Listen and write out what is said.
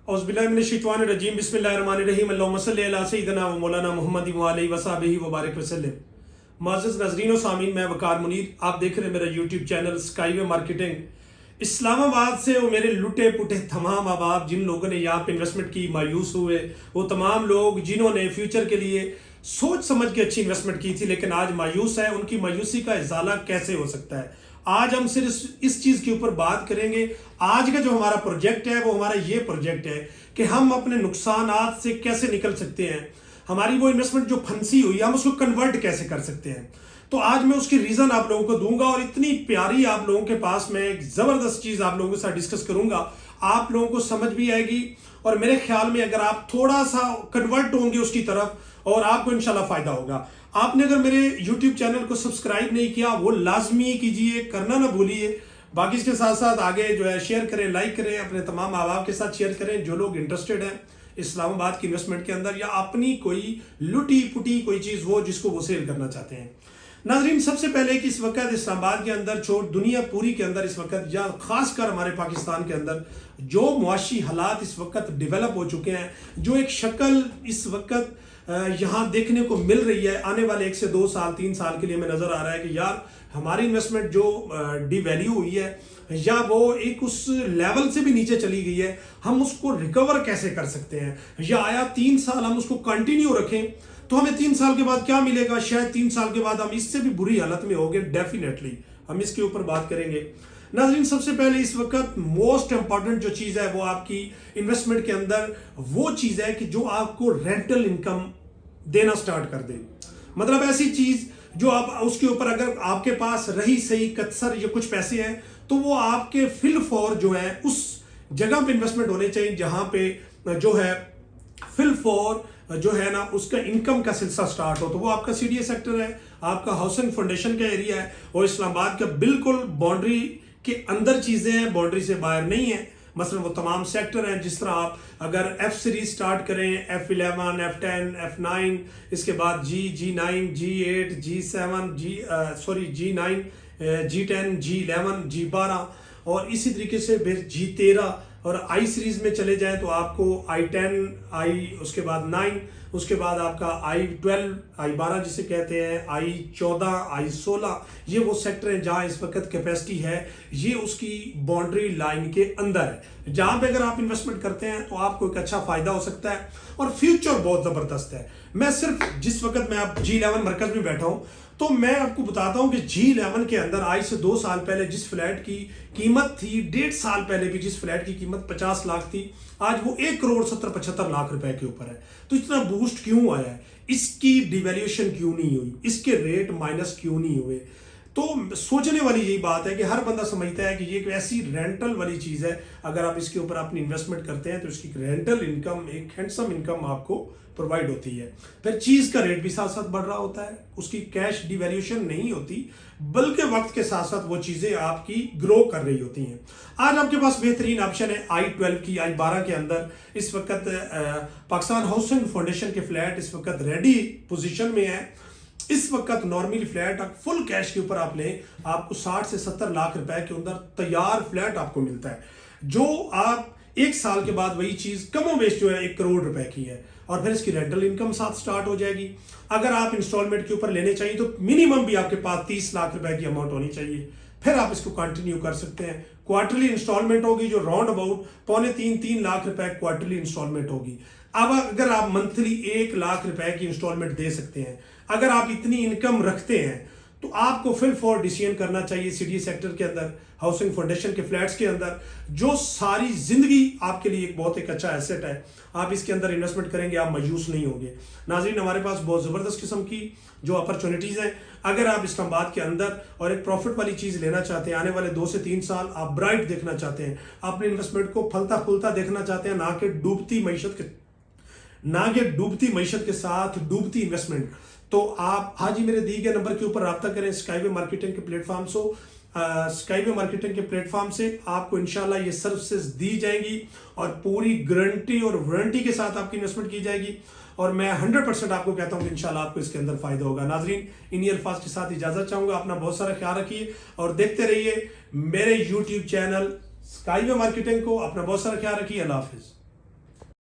औज़ुबिल्लाहिमिनश्शैतानिर्रजीम बिस्मिल्लाहिर्रहमानिर्रहीम अल्लाहुम्मा सल्लि अला सय्यिदिना व मौलाना मुहम्मद व आलिहि व सहबिहि व बारिक वसल्लम। मुअज़्ज़ज़ नाज़रीन व सामीन, मैं वकार मुनीर, आप देख रहे हैं मेरा YouTube channel skyway marketing. Islamabad से वो मेरे लुटे पुटे तमाम अहबाब जिन लोगों ने यहाँ पे इन्वेस्टमेंट की मायूस हुए, वो तमाम लोग जिन्होंने फ्यूचर के लिए सोच समझ के अच्छी इन्वेस्टमेंट की थी लेकिन आज मायूस है, उनकी मायूसी का इजाला कैसे हो सकता है, आज हम सिर्फ इस चीज के ऊपर बात करेंगे। आज का जो हमारा प्रोजेक्ट है वो हमारा ये प्रोजेक्ट है कि हम अपने नुकसानात से कैसे निकल सकते हैं, हमारी वो इन्वेस्टमेंट जो फंसी हुई है हम उसको कन्वर्ट कैसे कर सकते हैं। तो आज मैं उसकी रीजन आप लोगों को दूंगा और इतनी प्यारी आप लोगों के पास मैं एक जबरदस्त चीज आप लोगों के साथ डिस्कस करूंगा, आप लोगों को समझ भी आएगी और मेरे ख्याल में अगर आप थोड़ा सा कन्वर्ट होंगे उसकी तरफ और आपको इंशाल्लाह फायदा होगा। आपने अगर मेरे YouTube चैनल को सब्सक्राइब नहीं किया वो लाजमी कीजिए, करना ना भूलिए। बाकी इसके साथ साथ आगे जो है शेयर करें, लाइक करें, अपने तमाम अहबाब के साथ शेयर करें जो लोग इंटरेस्टेड हैं इस्लामाबाद की इन्वेस्टमेंट के अंदर या अपनी कोई लुटी पुटी कोई चीज़ वो जिसको वो सेल करना चाहते हैं। नाजरीन, सबसे पहले कि इस वक्त इस्लामाबाद के अंदर छोड़ दुनिया पूरी के अंदर इस वक्त या खासकर हमारे पाकिस्तान के अंदर जो मुआशी हालात इस वक्त डेवलप हो चुके हैं, जो एक शक्ल इस वक्त यहाँ देखने को मिल रही है, आने वाले 1 से 2 साल 3 साल के लिए हमें नजर आ रहा है कि यार हमारी इन्वेस्टमेंट जो डिवैल्यू हुई है या वो एक उस लेवल से भी नीचे चली गई है, हम उसको रिकवर कैसे कर सकते हैं, या आया 3 साल हम उसको कंटिन्यू रखें तो हमें 3 साल के बाद क्या मिलेगा, शायद 3 साल के बाद हम इससे भी बुरी हालत में होंगे। डेफिनेटली हम इसके ऊपर बात करेंगे। नाज़रीन, सबसे पहले इस वक्त मोस्ट इंपॉर्टेंट जो चीज़ है वो आपकी इन्वेस्टमेंट के अंदर वो चीज़ है कि जो आपको रेंटल इनकम देना स्टार्ट कर दे। मतलब ऐसी चीज़ जो आप उसके ऊपर अगर आपके पास रही सही कसर या कुछ पैसे हैं तो वो आपके फिल फॉर जो है उस जगह पे इन्वेस्टमेंट होने चाहिए जहां पे जो है फिल फॉर जो है ना उसका इनकम का सिलसिला स्टार्ट हो। तो वो आपका सीडीए सेक्टर है, आपका हाउसिंग फाउंडेशन का एरिया है और इस्लामाबाद का बिल्कुल बाउंड्री के अंदर चीजें हैं, बाउंड्री से बाहर नहीं है। मसलन वो तमाम सेक्टर हैं जिस तरह आप अगर एफ सीरीज स्टार्ट करें, F11, F10, F9, इसके बाद G9, G8, G7, G9, G10, G11, G12 और इसी तरीके से फिर G13 और आई सीरीज में चले जाएं तो आपको I10, उसके बाद 9, उसके बाद आपका I12, I12 जिसे कहते हैं, I14, I16, ये वो सेक्टर हैं जहां इस वक्त कैपेसिटी है, ये उसकी बाउंड्री लाइन के अंदर है जहां पे अगर आप इन्वेस्टमेंट करते हैं तो आपको एक अच्छा फायदा हो सकता है और फ्यूचर बहुत जबरदस्त है। मैं सिर्फ जिस वक्त मैं आप G11 मरकज में बैठा हूं तो मैं आपको बताता हूं कि G11 के अंदर आज से 2 साल पहले जिस फ्लैट की कीमत थी, 1.5 साल पहले भी जिस फ्लैट की कीमत 50 लाख थी, आज वो 1,70,75 लाख रुपए के ऊपर है। तो इतना बूस्ट क्यों आया है, इसकी डिवैल्यूएशन क्यों नहीं हुई, इसके रेट माइनस क्यों नहीं हुए। तो सोचने वाली यही बात है कि हर बंदा समझता है कि ये एक ऐसी रेंटल वाली चीज है, अगर आप इसके ऊपर अपनी इन्वेस्टमेंट करते हैं तो इसकी रेंटल इनकम, एक हैंडसम इनकम आपको प्रोवाइड होती है। फिर चीज का रेट भी साथ साथ बढ़ रहा होता है, उसकी कैश डिवैल्यूएशन नहीं होती बल्कि वक्त के साथ साथ वो चीजें आपकी ग्रो कर रही होती हैं। आज आपके पास बेहतरीन ऑप्शन है I12 की, I12 के अंदर इस वक्त पाकिस्तान हाउसिंग फाउंडेशन के फ्लैट इस वक्त रेडी पोजीशन में है। इस वक्त नॉर्मली फ्लैट आप फुल कैश के ऊपर आप लें, आपको 60 से 70 लाख रुपए के अंदर तैयार फ्लैट आपको मिलता है, जो आप 1 साल के बाद वही चीज कमो बेश जो है 1 करोड़ रुपए की है और फिर इसकी रेंटल इनकम साथ स्टार्ट हो जाएगी। अगर आप इंस्टॉलमेंट के ऊपर लेने चाहिए तो मिनिमम भी आपके पास 30 लाख रुपए की अमाउंट होनी चाहिए, फिर आप इसको कंटिन्यू कर सकते हैं। क्वार्टरली इंस्टॉलमेंट होगी जो राउंड अबाउट 2.25-3 लाख रुपए क्वार्टरली इंस्टॉलमेंट होगी। अब अगर आप मंथली 1 लाख रुपए की इंस्टॉलमेंट दे सकते हैं, अगर आप इतनी इनकम रखते हैं तो आपको फिल फॉर डिसीजन करना चाहिए सीडीए सेक्टर के अंदर, हाउसिंग फाउंडेशन के फ्लैट्स के अंदर, जो सारी जिंदगी आपके लिए एक अच्छा एसेट है। आप इसके अंदर इन्वेस्टमेंट करेंगे, आप मायूस नहीं होंगे। नाज़रीन, हमारे पास बहुत ज़बरदस्त किस्म की जो अपॉर्चुनिटीज़ हैं, अगर आप इस्लामाबाद के अंदर और एक प्रॉफिट वाली चीज़ लेना चाहते हैं, आने वाले 2 से 3 साल आप ब्राइट देखना चाहते हैं, अपने इन्वेस्टमेंट को फलता फूलता देखना चाहते हैं, ना कि डूबती मीशत के साथ डूबती इन्वेस्टमेंट, तो आप आज ही मेरे दिए गए नंबर के ऊपर रब्ता करें स्काईवे मार्केटिंग के प्लेटफॉर्म से। स्काईवे मार्केटिंग के प्लेटफॉर्म से आपको इंशाल्लाह ये सर्विसेज दी जाएंगी और पूरी गारंटी और वारंटी के साथ आपकी इन्वेस्टमेंट की जाएगी और मैं 100% आपको कहता हूं कि इंशाल्लाह आपको इसके अंदर फायदा होगा। नाजरीन, इन्हीं अल्फाज के साथ इजाजत चाहूंगा, अपना बहुत सारा ख्याल रखिए और देखते रहिए मेरे यूट्यूब चैनल اسکائی وے مارکیٹنگ کو اپنا بہت سارا خیال رکھیے. اللہ حافظ.